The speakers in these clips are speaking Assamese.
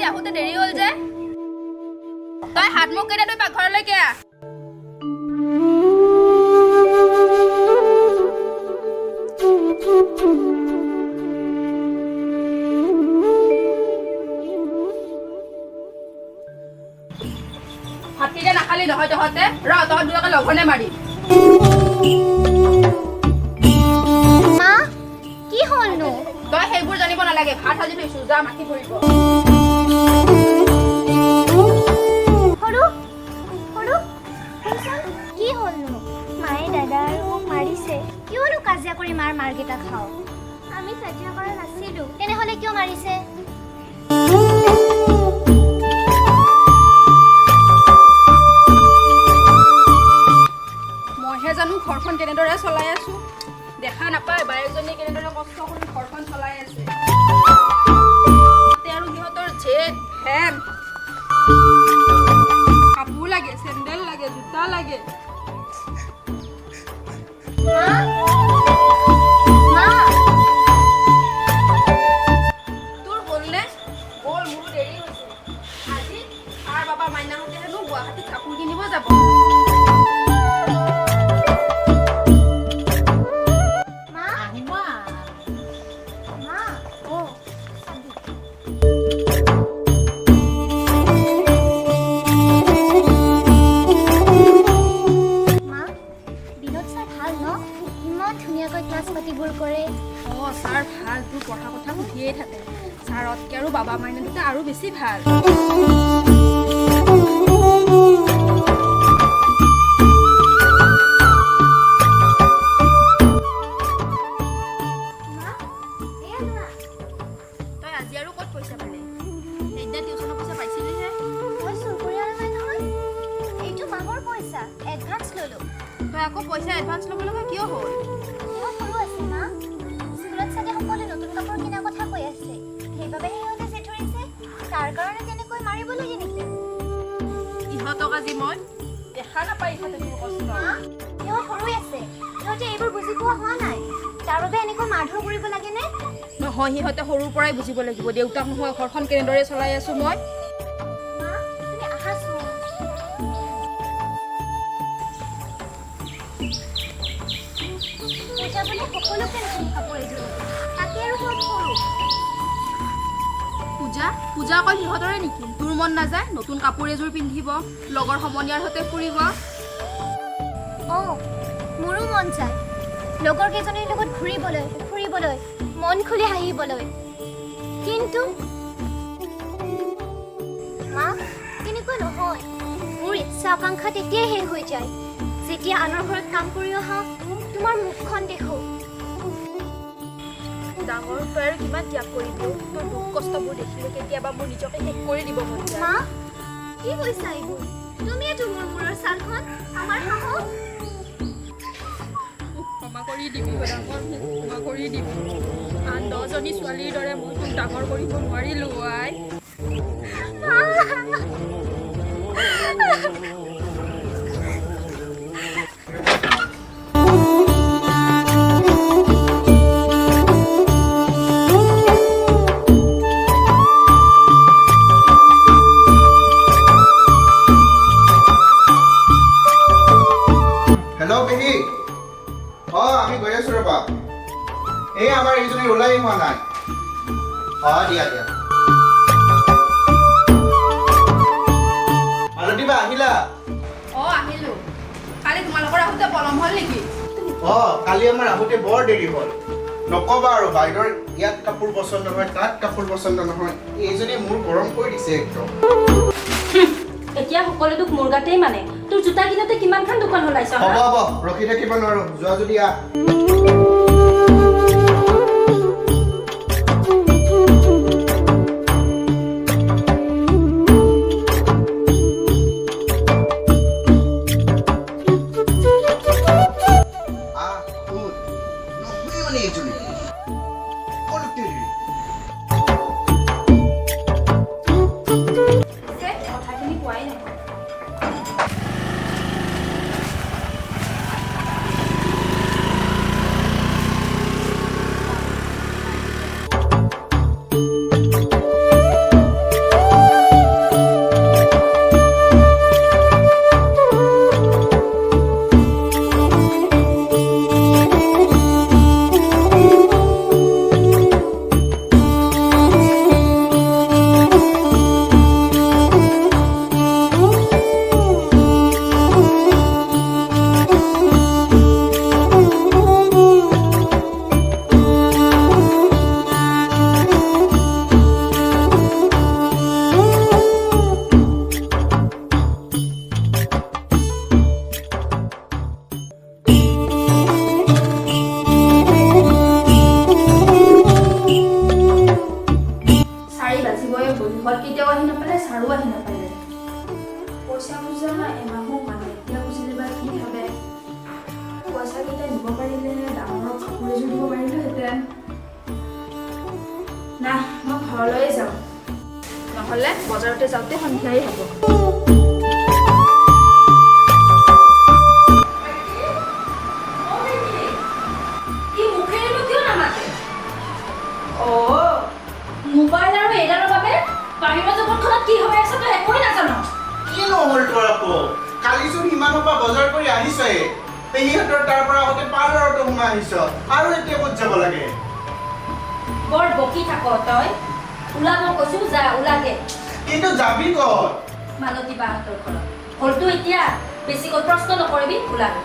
আহোঁতে দেৰি হ'ল যে তই হাত মুখ কেইটা তই পাকঘৰলৈকে আহ ভাতকেইটা নাখালি নহয় তহঁতে তহঁত দুয়োকে লঘনে মাৰি মা কি হ'লনো তই সেইবোৰ জানিব নালাগে ভাত সাজি থৈছো যা মাখি পৰিব সৰু সৰু কি হ'লনো মায়ে দাদা আৰু মোক মাৰিছে কিয়নো কাজিয়া কৰি মাৰকেইটা খাওঁ আমি কাজিয়া কৰা নাছিলো তেনেহ'লে কিয় মাৰিছে মইহে জানো ঘৰখন কেনেদৰে চলাই আছো দেখা নাপায় বায়েকজনী কেনেদৰে কষ্ট কৰি ঘৰখন চলাই আছে আৰু সিহঁতৰ জেদ ফেন কাপোৰ লাগে চেণ্ডেল লাগে জোতা লাগে তোৰ গ'লনে গ'ল মোৰো দেৰি হৈছে আজি তাৰ বাবা মাইনাহঁতে হেনো গুৱাহাটীত কাপোৰ কিনিব যাব ছাৰ ভাল তোৰ পঢ়া কথা সুধিয়েই থাকে ছাৰতকৈ আৰু বাবা মাইনা দুটা আৰু বেছি ভাল তই আজি আৰু ক'ত পইচা পালি সেইদিনা টিউচনৰ পইচা পাইছিলিহে মই চুৰ কৰি অনা নাই নহয় এইটো মামৰ পইচা এডভান্স ল'লো তই আকৌ পইচা এডভান্স ল'ব লগা কিয় হ'ল সৰু আছে মা স্কুলত চাগে সকলোৱে নতুন কাপোৰ কিনাৰ কথা কৈ আছে সেইবাবে সিহঁতে জেদ ধৰিছে তাৰ কাৰণে তেনেকৈ মাৰিব লাগে নেকি ইহঁতক আজি মই দেখা নাপাই ইহঁতে মোৰ কষ্ট সিহঁত সৰু আছে সিহঁতে এইবোৰ বুজি পোৱা হোৱা নাই তাৰ বাবে এনেকৈ মাৰধৰ কৰিব লাগেনে নহয় সিহঁতে সৰুৰ পৰাই বুজিব লাগিব দেউতাক নোহোৱা ঘৰখন কেনেদৰে চলাই আছো মই তুমি আহাচোন পইচা বুলি সকলোকে নতুন কাপোৰ এযোৰ তাকে আৰু সিহঁত সৰু পূজা অকল সিহঁতৰে নেকি তোৰ মন নাযায় নতুন কাপোৰ এযোৰ পিন্ধিব লগৰ সমনীয়াৰ সৈতে ফুৰিব মোৰো মন যায় লগৰ কেইজনীৰ লগত ফুৰিবলৈ মন খুলি হাঁহিবলৈ কিন্তু মা তেনেকুৱা নহয় মোৰ ইচ্ছা আকাংক্ষা তেতিয়াই শেষ হৈ যায় যেতিয়া আনৰ ঘৰত কাম কৰি অহা তোমাৰ মুখখন দেখো ডাঙৰ তই আৰু কিমান ত্যাগ কৰি দিওঁ তোৰ দুখ কষ্টবোৰ দেখিলে কেতিয়াবা মোৰ নিজকে শেষ কৰি দিব মন যায় মা কি কৈছা এইবোৰ তুমিয়েতো মোৰ মূৰৰ ছালখন আমাৰ সাহস ক্ষমা কৰি দিবি ডাঙৰ ক্ষমা কৰি দিবি আন 10জনী ছোৱালীৰ দৰে মই তোক ডাঙৰ কৰিব নোৱাৰিলোঁ আই আমি গৈ আছো ৰবা এই আমাৰ এইজনী ওলাই হোৱা নাই দিয়া মালতী বা আহিলা আহিলো কালি তোমালোকৰ আহোঁতে পলম হ'ল নেকি কালি আমাৰ আহোঁতে বৰ দেৰি হ'ল নকবা আৰু বাইদেউৰ ইয়াত কাপোৰ পচন্দ নহয় তাত কাপোৰ পচন্দ নহয় এইজনী মোৰ গৰম কৰি দিছে একদম এতিয়া সকলো দুখ মোৰ গাতেই মানে তোৰ জোতা কিনোতে কিমানখন দোকান ওলাইছ হ'ব ৰখি থাকিব নোৱাৰো যোৱা যদি কেতিয়াও আহি নাপালে, ছাৰো আহি নাপালে। পইচা খোজা এমাহো মানে এতিয়া খুজিলে বা কি ভাবে। পইচাকেইটা দিব পাৰিলে ডাঙৰক কাপোৰ এযোৰ দিব পাৰিলোহেঁতেন। নাই, মই ঘৰলৈয়ে যাওঁ, নহ'লে বজাৰতে যাওঁতে সন্ধিয়াই হ'ব। মোবাইল আৰু এডালৰ বাবে বাহিৰৰ জগতখনত কি হৈ আছে তই একোৱেই নাজান। কিনো হ'ল তোৰ আকৌ? কালিচোন ইমানৰ পৰা বজাৰ কৰি আহিছই, পেহীহঁতৰ তাৰ পৰা আহোঁতে পাৰ্লাৰতো সোমাই আহিছ, আৰু এতিয়া ক'ত যাব লাগে? বৰ বকি থাক তই। ওলাব কৈছো, যা ওলাগে। কিন্তু যাবি ক'ত? মালতী বাহঁতৰ ঘৰত। হ'লতো এতিয়া বেছিকৈ প্ৰশ্ন নকৰিবি, ওলাগে।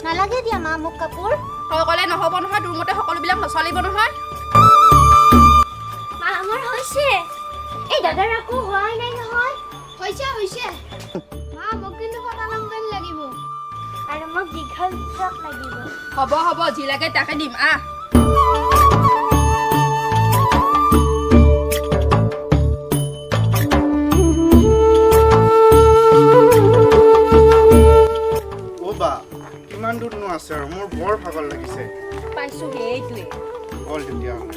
নালাগে দিয়া মা মোক কাপোৰ। সকলে নহ'ব নহয়, তোৰ মতে সকলোবিলাক নচলিব নহয়। মা আমাৰ হৈছে। এই দাদাৰ আকৌ হোৱাই নাই নহয়। হৈছে। মা মোক কিন্তু ফটা লং পেণ্ট লাগিব। আৰু মোক দীঘল ফ্ৰক লাগিব। হ'ব যি লাগে তাকে দিম, আহ। কিমান দূৰনো আছে আৰু? মোৰ বৰ ভাগৰ লাগিছে। পাইছো সেইটোৱে। বল তেতিয়াহ'লে।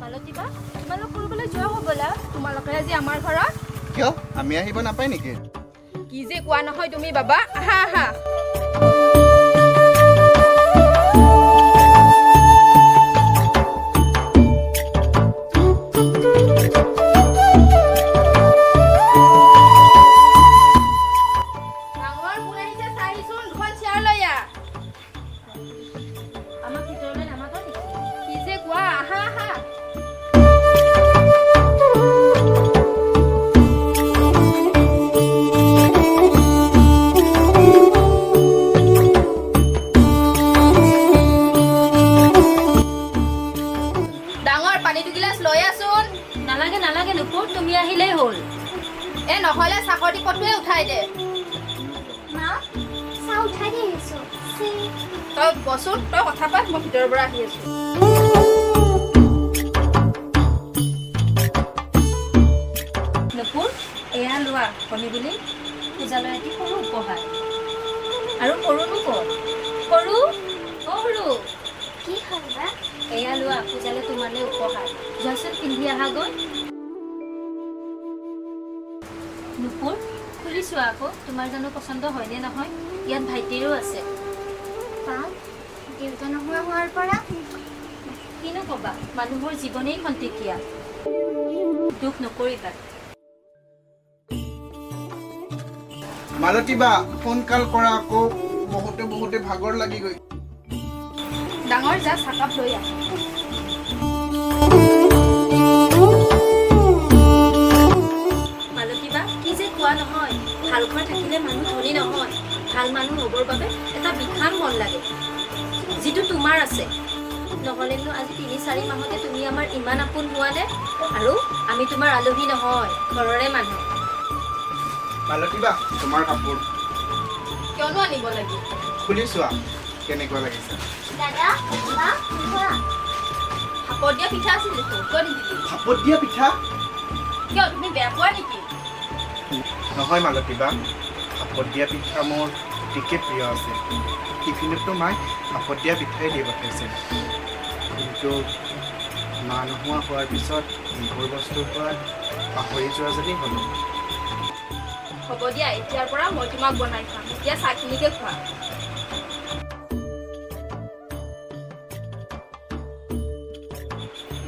মালতীবা, তোমালোক ফুৰিবলৈ যোৱা হ'বলা? তোমালোকে আজি আমাৰ ঘৰত? কিয়? আমি আহিব নাপায় নেকি? কি যে কোৱা নহয় তুমি বাবা, আহা আহা। নালাগে নুপুৰ, তুমি আহিলেই হ'ল। নহ'লে চাকৰি কটোৱে উঠাই দে। মা চাহ উঠাই দি আহিছো। তই বচোন, তই কথা পাত, মই ভিতৰৰ পৰা আহি আছো। নুপুৰ, এয়া লোৱা কণী বুলি পূজালৈ এটি সৰু উপহাৰ। আৰু সৰুনো ক'ত? সৰু কি হ'ল বা? এয়া লোৱা পূজালৈ তোমালৈ উপহাৰ। যোৱাচোন পিন্ধি আহা গৈ। নুপুৰ, খুলি চোৱা আকৌ, তোমাৰ জানো পচন্দ হয়নে নহয়? ইয়াত ভাইটিৰো আছে। পাল দেউতা নোহোৱা হোৱাৰ পৰা কিনো ক'বা, মানুহৰ জীৱনেই খন্তেকীয়া। দুখ নকৰিবা। মালতীবা, সোনকাল কৰা আকৌ, বহুতে ভাগৰ লাগি গৈ। ডাঙৰ যা চাকাপ লৈ আহ। মালতীবা, কি যে কোৱা নহয়, ভাল ঘৰ থাকিলে মানুহ ধনী নহয়। ভাল মানুহ হ'বৰ বাবে এটা বিশাল মন লাগে, যিটো তোমাৰ আছে। নহ'লেনো আজি ৩-৪ মাহতে তুমি আমাৰ ইমান আপোন হোৱা নে? আৰু আমি তোমাৰ আলহী নহয়, ঘৰৰে মানুহ। মালতীবা, তোমাৰ কাপোৰ। কিয়নো আনিব লাগে? খুলি চোৱা কেনেকুৱা লাগিছে। দাদা মা খোৱা। ভাপত দিয়া পিঠা আছিল দেখোন, কিয় নিদিলি? ভাপত দিয়া পিঠা? কিয় তুমি বেয়া পোৱা নেকি? নহয় মালতীবা, ভাপত দিয়া পিঠা মোৰ অতিকে প্ৰিয় আছে। টিফিনততো মায়ে ভাপত দিয়া পিঠাই দি পঠাইছে, কিন্তু মা নোহোৱা হোৱাৰ পিছত এইবোৰ বস্তুৰ পৰা পাহৰি যোৱা যেনেই হ'লো। হ'ব দিয়া, এতিয়াৰ পৰা মই তোমাক বনাই খাম। এতিয়া চাহখিনিকে খোৱা।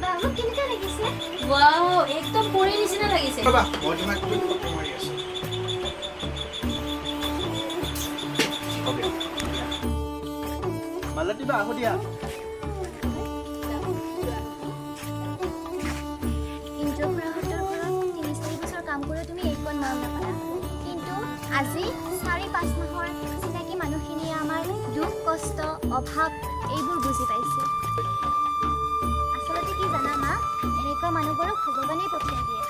বা মোক কেনেকুৱা লাগিছে? ৱাও একদম পৰি নিচিনা লাগিছে ৰ'বা মই তোমাক ফটো মাৰি আছোঁ হ'ব মালতী বা আহো দিয়া ইন্দ্ৰপুৰহঁতৰ ঘৰত ৩-৪ বছৰ কাম কৰি তুমি এইকণ মৰম নাপালা কিন্তু আজি ৪-৫ মাহৰ চিনাকি মানুহখিনিয়ে আমাৰ দুখ কষ্ট অভাৱ এইবোৰ বুজি পাইছে আচলতে কি জানা মা এনেকুৱা মানুহবোৰক ভগৱানেই পঠিয়াই দিয়ে